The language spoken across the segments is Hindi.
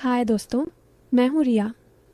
हाय दोस्तों, मैं हूँ रिया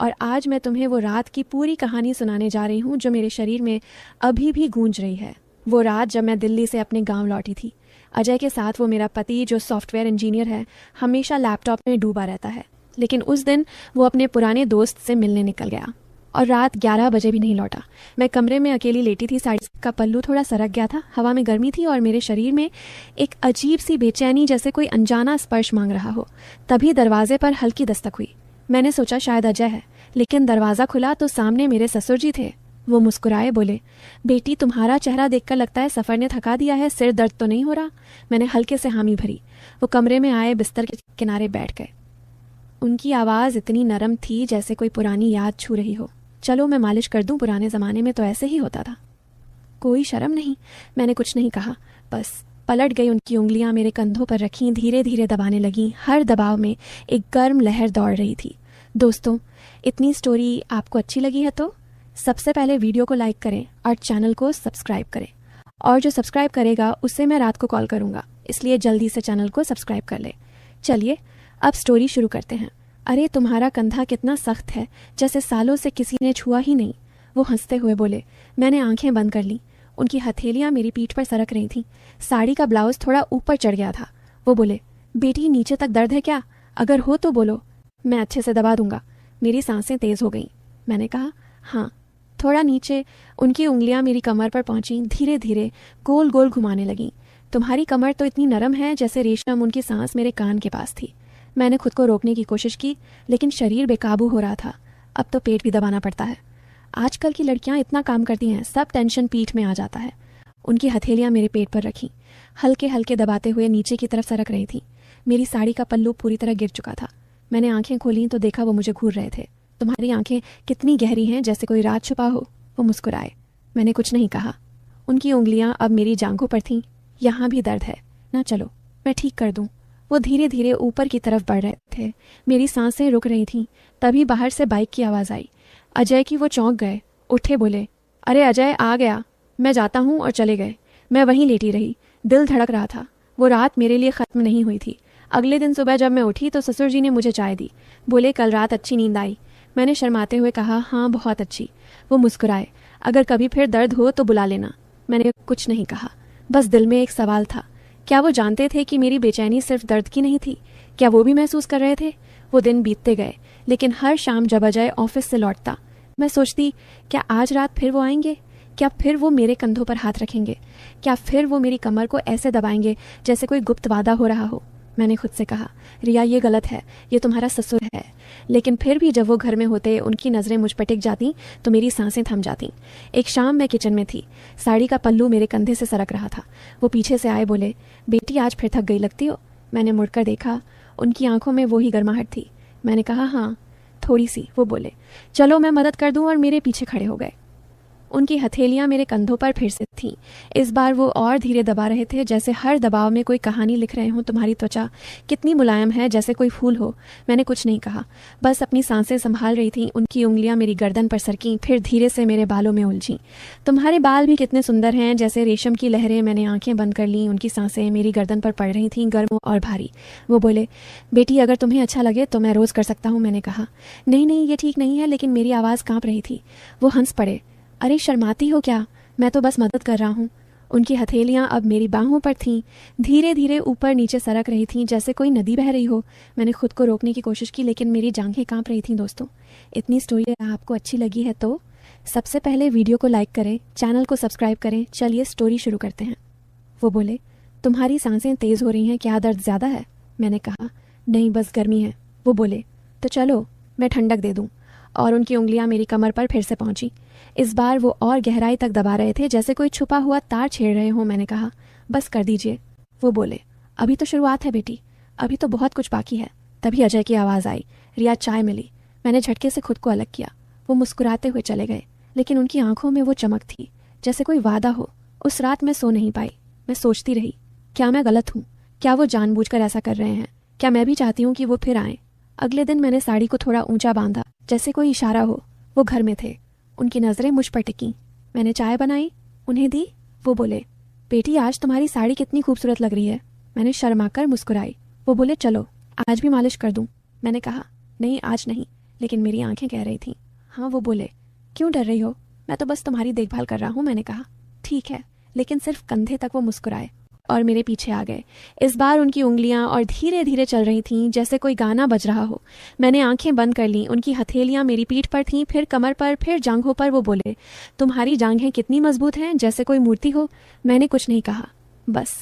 और आज मैं तुम्हें वो रात की पूरी कहानी सुनाने जा रही हूँ जो मेरे शरीर में अभी भी गूंज रही है। वो रात जब मैं दिल्ली से अपने गांव लौटी थी। अजय के साथ वो मेरा पति जो सॉफ्टवेयर इंजीनियर है हमेशा लैपटॉप में डूबा रहता है, लेकिन उस दिन वो अपने पुराने दोस्त से मिलने निकल गया और रात 11 बजे भी नहीं लौटा। मैं कमरे में अकेली लेटी थी, साड़ी का पल्लू थोड़ा सरक गया था, हवा में गर्मी थी और मेरे शरीर में एक अजीब सी बेचैनी, जैसे कोई अनजाना स्पर्श मांग रहा हो। तभी दरवाजे पर हल्की दस्तक हुई। मैंने सोचा शायद अजय है, लेकिन दरवाज़ा खुला तो सामने मेरे ससुर जी थे। वो मुस्कुराए, बोले, बेटी तुम्हारा चेहरा देखकर लगता है सफ़र ने थका दिया है, सिर दर्द तो नहीं हो रहा? मैंने हल्के से हामी भरी। वो कमरे में आए, बिस्तर के किनारे बैठ गए। उनकी आवाज़ इतनी नरम थी जैसे कोई पुरानी याद छू रही हो। चलो मैं मालिश कर दूं, पुराने ज़माने में तो ऐसे ही होता था। कोई शर्म नहीं? मैंने कुछ नहीं कहा, बस पलट गई। उनकी उंगलियां मेरे कंधों पर रखीं, धीरे धीरे दबाने लगीं। हर दबाव में एक गर्म लहर दौड़ रही थी। दोस्तों, इतनी स्टोरी आपको अच्छी लगी है तो सबसे पहले वीडियो को लाइक करें और चैनल को सब्सक्राइब करें। और जो सब्सक्राइब करेगा उससे मैं रात को कॉल करूँगा, इसलिए जल्दी से चैनल को सब्सक्राइब कर ले। चलिए अब स्टोरी शुरू करते हैं। अरे तुम्हारा कंधा कितना सख्त है, जैसे सालों से किसी ने छुआ ही नहीं। वो हंसते हुए बोले। मैंने आंखें बंद कर लीं। उनकी हथेलियां मेरी पीठ पर सरक रही थीं। साड़ी का ब्लाउज थोड़ा ऊपर चढ़ गया था। वो बोले, बेटी नीचे तक दर्द है क्या? अगर हो तो बोलो, मैं अच्छे से दबा दूंगा। मेरी सांसें तेज हो गईं। मैंने कहा, हाँ थोड़ा नीचे। उनकी उंगलियां मेरी कमर पर पहुंची, धीरे धीरे गोल गोल घुमाने लगीं। तुम्हारी कमर तो इतनी नरम है जैसे रेशम। उनकी सांस मेरे कान के पास थी। मैंने खुद को रोकने की कोशिश की, लेकिन शरीर बेकाबू हो रहा था। अब तो पेट भी दबाना पड़ता है। आजकल की लड़कियां इतना काम करती हैं, सब टेंशन पीठ में आ जाता है। उनकी हथेलियां मेरे पेट पर रखीं, हल्के हल्के दबाते हुए नीचे की तरफ सरक रही थी। मेरी साड़ी का पल्लू पूरी तरह गिर चुका था। मैंने आंखें खोली तो देखा वो मुझे घूर रहे थे। तुम्हारी आंखें कितनी गहरी हैं, जैसे कोई रात छुपा हो। वो मुस्कुराए। मैंने कुछ नहीं कहा। उनकी उंगलियां अब मेरी जांघों पर थीं। यहाँ भी दर्द है ना? चलो मैं ठीक कर दूं। वो धीरे धीरे ऊपर की तरफ बढ़ रहे थे। मेरी सांसें रुक रही थीं। तभी बाहर से बाइक की आवाज़ आई। अजय की। वो चौंक गए, उठे, बोले, अरे अजय आ गया, मैं जाता हूँ, और चले गए। मैं वहीं लेटी रही। दिल धड़क रहा था। वो रात मेरे लिए ख़त्म नहीं हुई थी। अगले दिन सुबह जब मैं उठी तो ससुर जी ने मुझे चाय दी। बोले, कल रात अच्छी नींद आई? मैंने शर्माते हुए कहा, हाँ बहुत अच्छी। वो मुस्कुराए। अगर कभी फिर दर्द हो तो बुला लेना। मैंने कुछ नहीं कहा, बस दिल में एक सवाल था। क्या वो जानते थे कि मेरी बेचैनी सिर्फ दर्द की नहीं थी? क्या वो भी महसूस कर रहे थे? वो दिन बीतते गए, लेकिन हर शाम जब अजय ऑफिस से लौटता, मैं सोचती, क्या आज रात फिर वो आएंगे? क्या फिर वो मेरे कंधों पर हाथ रखेंगे? क्या फिर वो मेरी कमर को ऐसे दबाएंगे जैसे कोई गुप्त वादा हो रहा हो? मैंने खुद से कहा, रिया ये गलत है, ये तुम्हारा ससुर है। लेकिन फिर भी जब वो घर में होते, उनकी नज़रें मुझ पर टिक जाती तो मेरी सांसें थम जाती। एक शाम मैं किचन में थी। साड़ी का पल्लू मेरे कंधे से सरक रहा था। वो पीछे से आए, बोले, बेटी आज फिर थक गई लगती हो। मैंने मुड़कर देखा। उनकी आंखों में वही गर्माहट थी। मैंने कहा, हाँ थोड़ी सी। वो बोले, चलो मैं मदद कर दूं, और मेरे पीछे खड़े हो गए। उनकी हथेलियां मेरे कंधों पर फिर से थीं। इस बार वो और धीरे दबा रहे थे, जैसे हर दबाव में कोई कहानी लिख रहे हों। तुम्हारी त्वचा कितनी मुलायम है, जैसे कोई फूल हो। मैंने कुछ नहीं कहा, बस अपनी सांसें संभाल रही थी। उनकी उंगलियां मेरी गर्दन पर सरकीं, फिर धीरे से मेरे बालों में उलझीं। तुम्हारे बाल भी कितने सुंदर हैं, जैसे रेशम की लहरें। मैंने आंखें बंद कर लीं। उनकी सांसें मेरी गर्दन पर पड़ रही थीं, गर्म और भारी। वो बोले, बेटी अगर तुम्हें अच्छा लगे तो मैं रोज़ कर सकता हूँ। मैंने कहा, नहीं नहीं ये ठीक नहीं है, लेकिन मेरी आवाज़ काँप रही थी। वो हंस पड़े। अरे शर्माती हो क्या? मैं तो बस मदद कर रहा हूँ। उनकी हथेलियां अब मेरी बाहों पर थीं, धीरे धीरे ऊपर नीचे सरक रही थीं, जैसे कोई नदी बह रही हो। मैंने खुद को रोकने की कोशिश की, लेकिन मेरी जांघें कांप रही थीं। दोस्तों, इतनी स्टोरी आपको अच्छी लगी है तो सबसे पहले वीडियो को लाइक करें, चैनल को सब्सक्राइब करें। चलिए स्टोरी शुरू करते हैं। वो बोले, तुम्हारी सांसें तेज़ हो रही हैं, क्या दर्द ज़्यादा है? मैंने कहा, नहीं बस गर्मी है। वो बोले, तो चलो मैं ठंडक दे दूँ। और उनकी उंगलियां मेरी कमर पर फिर से पहुंची। इस बार वो और गहराई तक दबा रहे थे, जैसे कोई छुपा हुआ तार छेड़ रहे हों। मैंने कहा, बस कर दीजिए। वो बोले, अभी तो शुरुआत है बेटी, अभी तो बहुत कुछ बाकी है। तभी अजय की आवाज़ आई, रिया चाय मिली। मैंने झटके से खुद को अलग किया। वो मुस्कुराते हुए चले गए, लेकिन उनकी आंखों में वो चमक थी, जैसे कोई वादा हो। उस रात मैं सो नहीं पाई। मैं सोचती रही, क्या मैं गलत हूँ? क्या वो जानबूझकर ऐसा कर रहे हैं? क्या मैं भी चाहती हूँ कि वो फिर आएँ? अगले दिन मैंने साड़ी को थोड़ा ऊंचा बांधा, जैसे कोई इशारा हो। वो घर में थे। उनकी नज़रें मुझ पर टिकीं। मैंने चाय बनाई, उन्हें दी। वो बोले, बेटी आज तुम्हारी साड़ी कितनी खूबसूरत लग रही है। मैंने शर्माकर मुस्कुराई। वो बोले, चलो आज भी मालिश कर दूं। मैंने कहा, नहीं आज नहीं, लेकिन मेरी आंखें कह रही थीं हाँ। वो बोले, क्यों डर रही हो? मैं तो बस तुम्हारी देखभाल कर रहा हूँ। मैंने कहा, ठीक है। लेकिन सिर्फ कंधे तक वो मुस्कुराए और मेरे पीछे आ गए। इस बार उनकी उंगलियां और धीरे धीरे चल रही थीं जैसे कोई गाना बज रहा हो। मैंने आंखें बंद कर लीं। उनकी हथेलियां मेरी पीठ पर थीं, फिर कमर पर, फिर जांघों पर। वो बोले, तुम्हारी जांघें कितनी मजबूत हैं, जैसे कोई मूर्ति हो। मैंने कुछ नहीं कहा, बस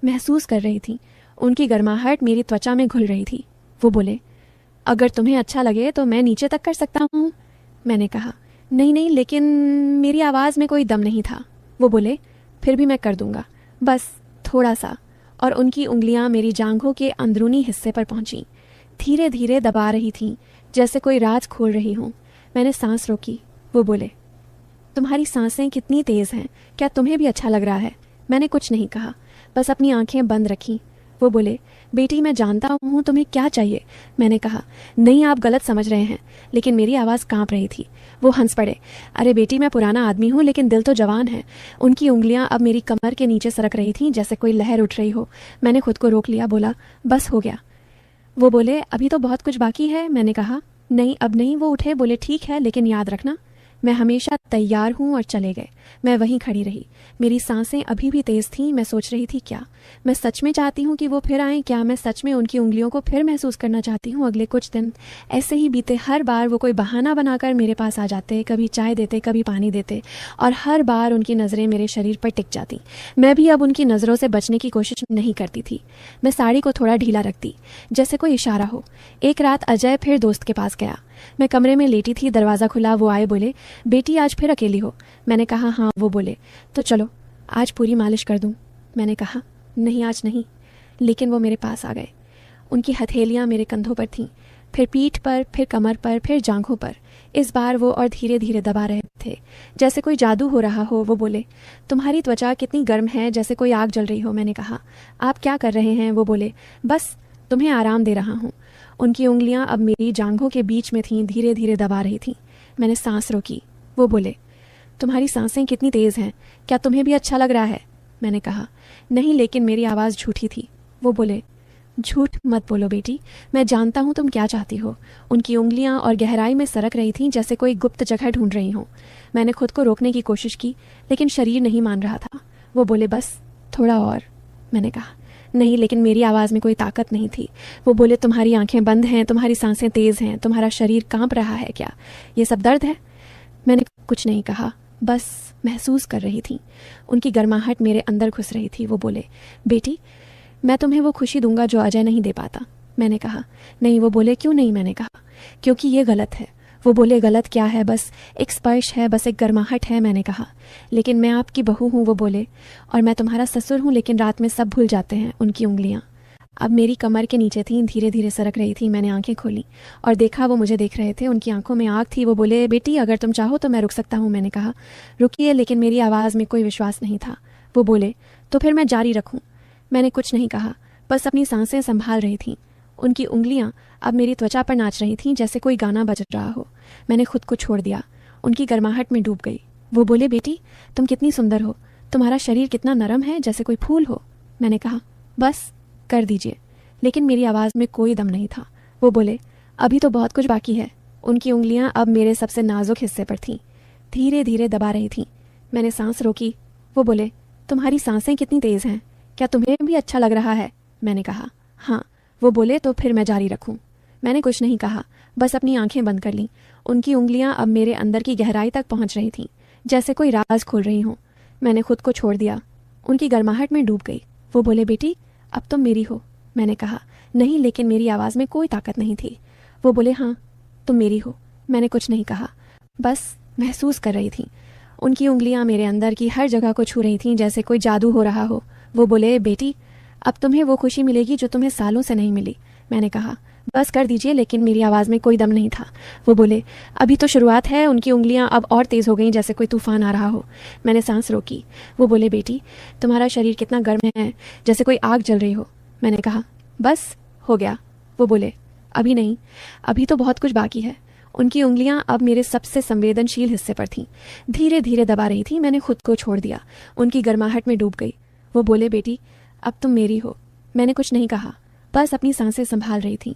महसूस कर रही थी। उनकी गर्माहट मेरी त्वचा में घुल रही थी। वो बोले, अगर तुम्हें अच्छा लगे तो मैं नीचे तक कर सकता हूँ। मैंने कहा, नहीं नहीं, लेकिन मेरी आवाज़ में कोई दम नहीं था। वो बोले, फिर भी मैं कर दूंगा, बस थोड़ा सा। और उनकी उंगलियां मेरी जांघों के अंदरूनी हिस्से पर पहुंची, धीरे धीरे दबा रही थीं जैसे कोई राज खोल रही हूँ। मैंने सांस रोकी। वो बोले, तुम्हारी सांसें कितनी तेज़ हैं, क्या तुम्हें भी अच्छा लग रहा है? मैंने कुछ नहीं कहा, बस अपनी आंखें बंद रखीं। वो बोले, बेटी मैं जानता हूँ तुम्हें क्या चाहिए। मैंने कहा, नहीं आप गलत समझ रहे हैं। लेकिन मेरी आवाज़ कांप रही थी। वो हंस पड़े, अरे बेटी मैं पुराना आदमी हूँ लेकिन दिल तो जवान है। उनकी उंगलियां अब मेरी कमर के नीचे सरक रही थीं जैसे कोई लहर उठ रही हो। मैंने खुद को रोक लिया, बोला, बस हो गया। वो बोले, अभी तो बहुत कुछ बाकी है। मैंने कहा, नहीं अब नहीं। वो उठे, बोले, ठीक है, लेकिन याद रखना मैं हमेशा तैयार हूँ। और चले गए। मैं वहीं खड़ी रही। मेरी सांसें अभी भी तेज़ थीं। मैं सोच रही थी, क्या मैं सच में चाहती हूँ कि वो फिर आएं? क्या मैं सच में उनकी उंगलियों को फिर महसूस करना चाहती हूँ? अगले कुछ दिन ऐसे ही बीते। हर बार वो कोई बहाना बनाकर मेरे पास आ जाते, कभी चाय देते, कभी पानी देते, और हर बार उनकी नज़रें मेरे शरीर पर टिक जाती। मैं भी अब उनकी नज़रों से बचने की कोशिश नहीं करती थी। मैं साड़ी को थोड़ा ढीला रखती, जैसे कोई इशारा हो। एक रात अजय फिर दोस्त के पास गया। मैं कमरे में लेटी थी, दरवाज़ा खुला। वो आए, बोले, बेटी आज फिर अकेली हो? मैंने कहा, हाँ। वो बोले, तो चलो आज पूरी मालिश कर दूं। मैंने कहा, नहीं आज नहीं। लेकिन वो मेरे पास आ गए। उनकी हथेलियां मेरे कंधों पर थीं, फिर पीठ पर, फिर कमर पर, फिर जांघों पर। इस बार वो और धीरे धीरे दबा रहे थे, जैसे कोई जादू हो रहा हो। वो बोले, तुम्हारी त्वचा कितनी गर्म है, जैसे कोई आग जल रही हो। मैंने कहा, आप क्या कर रहे हैं? वो बोले, बस तुम्हें आराम दे रहा हूँ। उनकी उंगलियां अब मेरी जांघों के बीच में थीं, धीरे धीरे दबा रही थीं। मैंने सांस रोकी। वो बोले, तुम्हारी सांसें कितनी तेज़ हैं, क्या तुम्हें भी अच्छा लग रहा है? मैंने कहा, नहीं, लेकिन मेरी आवाज़ झूठी थी। वो बोले, झूठ मत बोलो बेटी, मैं जानता हूँ तुम क्या चाहती हो। उनकी उंगलियां और गहराई में सरक रही थीं जैसे कोई गुप्त जगह ढूंढ रही हो। मैंने खुद को रोकने की कोशिश की, लेकिन शरीर नहीं मान रहा था। वो बोले, बस थोड़ा और। मैंने कहा, नहीं, लेकिन मेरी आवाज़ में कोई ताकत नहीं थी। वो बोले, तुम्हारी आंखें बंद हैं, तुम्हारी सांसें तेज़ हैं, तुम्हारा शरीर कांप रहा है, क्या ये सब दर्द है? मैंने कुछ नहीं कहा, बस महसूस कर रही थी। उनकी गर्माहट मेरे अंदर घुस रही थी। वो बोले, बेटी मैं तुम्हें वो खुशी दूंगा जो अजय नहीं दे पाता। मैंने कहा, नहीं। वो बोले, क्यों नहीं? मैंने कहा, क्योंकि ये गलत है। वो बोले, गलत क्या है? बस एक स्पर्श है, बस एक गर्माहट है। मैंने कहा, लेकिन मैं आपकी बहू हूँ। वो बोले, और मैं तुम्हारा ससुर हूँ, लेकिन रात में सब भूल जाते हैं। उनकी उंगलियाँ अब मेरी कमर के नीचे थीं, धीरे धीरे सरक रही थी। मैंने आंखें खोली और देखा वो मुझे देख रहे थे। उनकी आंखों में आग थी। वो बोले, बेटी अगर तुम चाहो तो मैं रुक सकता हूँ। मैंने कहा, रुकिए, लेकिन मेरी आवाज़ में कोई विश्वास नहीं था। वो बोले, तो फिर मैं जारी रखूँ? मैंने कुछ नहीं कहा, बस अपनी सांसें संभाल रही थीं। उनकी उंगलियां अब मेरी त्वचा पर नाच रही थीं जैसे कोई गाना बज रहा हो। मैंने खुद को छोड़ दिया, उनकी गर्माहट में डूब गई। वो बोले, बेटी तुम कितनी सुंदर हो, तुम्हारा शरीर कितना नरम है, जैसे कोई फूल हो। मैंने कहा, बस कर दीजिए, लेकिन मेरी आवाज़ में कोई दम नहीं था। वो बोले, अभी तो बहुत कुछ बाकी है। उनकी उंगलियां अब मेरे सबसे नाजुक हिस्से पर थीं, धीरे धीरे दबा रही थीं। मैंने सांस रोकी। वो बोले, तुम्हारी सांसें कितनी तेज़ हैं, क्या तुम्हें भी अच्छा लग रहा है? मैंने कहा, हाँ। वो बोले, तो फिर मैं जारी रखूं? मैंने कुछ नहीं कहा, बस अपनी आंखें बंद कर लीं। उनकी उंगलियां अब मेरे अंदर की गहराई तक पहुंच रही थीं, जैसे कोई राज खोल रही हों। मैंने खुद को छोड़ दिया, उनकी गर्माहट में डूब गई। वो बोले, बेटी अब तुम मेरी हो। मैंने कहा, नहीं, लेकिन मेरी आवाज़ में कोई ताकत नहीं थी। वो बोले, हाँ तुम मेरी हो। मैंने कुछ नहीं कहा, बस महसूस कर रही थी। उनकी उंगलियां मेरे अंदर की हर जगह को छू रही थीं जैसे कोई जादू हो रहा हो। वो बोले, बेटी अब तुम्हें वो खुशी मिलेगी जो तुम्हें सालों से नहीं मिली। मैंने कहा, बस कर दीजिए, लेकिन मेरी आवाज़ में कोई दम नहीं था। वो बोले, अभी तो शुरुआत है। उनकी उंगलियां अब और तेज़ हो गईं जैसे कोई तूफान आ रहा हो। मैंने सांस रोकी। वो बोले, बेटी तुम्हारा शरीर कितना गर्म है, जैसे कोई आग जल रही हो। मैंने कहा, बस हो गया। वो बोले, अभी नहीं, अभी तो बहुत कुछ बाकी है। उनकी उंगलियां अब मेरे सबसे संवेदनशील हिस्से पर थीं, धीरे धीरे दबा रही थी। मैंने खुद को छोड़ दिया, उनकी गर्माहट में डूब गई। वो बोले, बेटी अब तुम मेरी हो। मैंने कुछ नहीं कहा, बस अपनी सांसें संभाल रही थी।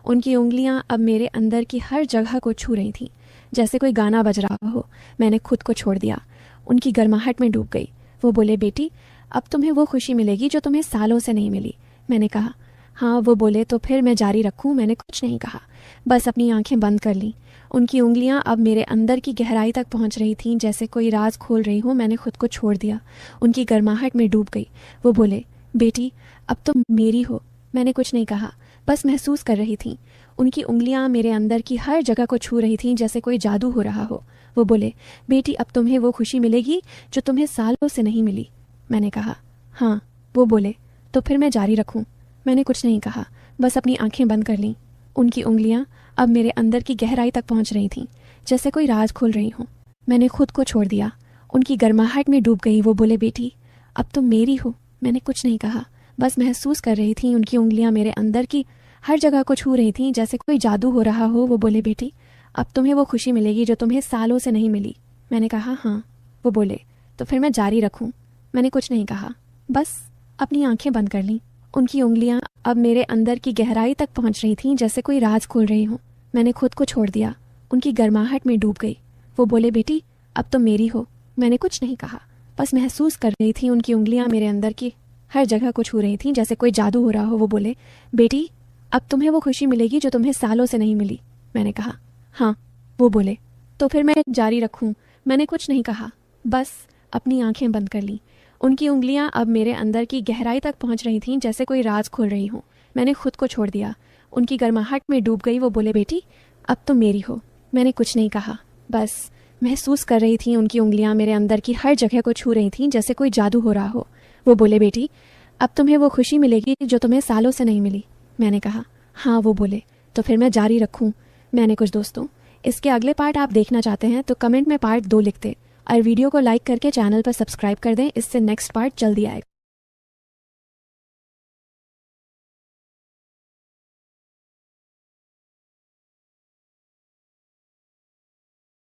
उनकी उंगलियां अब मेरे अंदर की हर जगह को छू रही थीं, जैसे कोई गाना बज रहा हो। मैंने खुद को छोड़ दिया, उनकी गर्माहट में डूब गई। वो बोले, बेटी अब तुम्हें वो खुशी मिलेगी जो तुम्हें सालों से नहीं मिली। मैंने कहा, हाँ। वो बोले, तो फिर मैं जारी रखूं? मैंने कुछ नहीं कहा, बस अपनी आंखें बंद कर लीं। उनकी उंगलियां अब मेरे अंदर की गहराई तक पहुंच रही थीं, जैसे कोई राज खोल रही हो। मैंने खुद को छोड़ दिया, उनकी गर्माहट में डूब गई। वो बोले, बेटी अब तुम मेरी हो। मैंने कुछ नहीं कहा, बस महसूस कर रही थी। उनकी उंगलियां मेरे अंदर की हर जगह को छू रही थीं, जैसे कोई जादू हो रहा हो। वो बोले, बेटी अब तुम्हें वो खुशी मिलेगी जो तुम्हें सालों से नहीं मिली। मैंने कहा, हाँ। वो बोले, तो फिर मैं जारी रखूं? मैंने कुछ नहीं कहा, बस अपनी आंखें बंद कर लीं। उनकी उंगलियां अब मेरे अंदर की गहराई तक पहुंच रही थीं, जैसे कोई राज खोल रही हों। मैंने खुद को छोड़ दिया, उनकी गर्माहट में डूब गई। वो बोले, बेटी अब तुम मेरी हो। मैंने कुछ नहीं कहा, बस महसूस कर रही थी। उनकी उंगलियां मेरे अंदर की हर जगह को छू रही थीं, जैसे कोई जादू हो रहा हो। वो बोले, बेटी अब तुम्हें वो खुशी मिलेगी जो तुम्हें सालों से नहीं मिली। मैंने कहा, हाँ। वो बोले, तो फिर मैं जारी रखूं? मैंने कुछ नहीं कहा, बस अपनी आंखें बंद कर लीं। उनकी उंगलियां अब मेरे अंदर की गहराई तक पहुंच रही थीं, जैसे कोई राज खोल रही हो। मैंने खुद को छोड़ दिया, उनकी गर्माहट में डूब गई। वो बोले, बेटी अब तुम मेरी हो। मैंने कुछ नहीं कहा, बस महसूस कर रही थी। उनकी उंगलियां मेरे अंदर की हर जगह को छू रही थीं, जैसे कोई जादू हो रहा हो। वो बोले, बेटी अब तुम्हें वो खुशी मिलेगी जो तुम्हें सालों से नहीं मिली। मैंने कहा, हाँ। वो बोले, तो फिर मैं जारी रखूं? मैंने कुछ नहीं कहा, बस अपनी आंखें बंद कर लीं। उनकी उंगलियां अब मेरे अंदर की गहराई तक पहुंच रही थीं, जैसे कोई राज खोल रही हों। मैंने खुद को छोड़ दिया, उनकी गर्माहट में डूब गई। वो बोले, बेटी अब तुम मेरी हो। मैंने कुछ नहीं कहा, बस महसूस कर रही थी। उनकी उंगलियां मेरे अंदर की हर जगह को छू रही थीं, जैसे कोई जादू हो रहा हो। वो बोले, बेटी अब तुम्हें वो खुशी मिलेगी जो तुम्हें सालों से नहीं मिली। मैंने कहा, हाँ। वो बोले, तो फिर मैं जारी रखूं? मैंने कुछ दोस्तों, इसके अगले पार्ट आप देखना चाहते हैं तो कमेंट में पार्ट 2 लिख दें और वीडियो को लाइक करके चैनल पर सब्सक्राइब कर दें, इससे नेक्स्ट पार्ट जल्दी आएगा।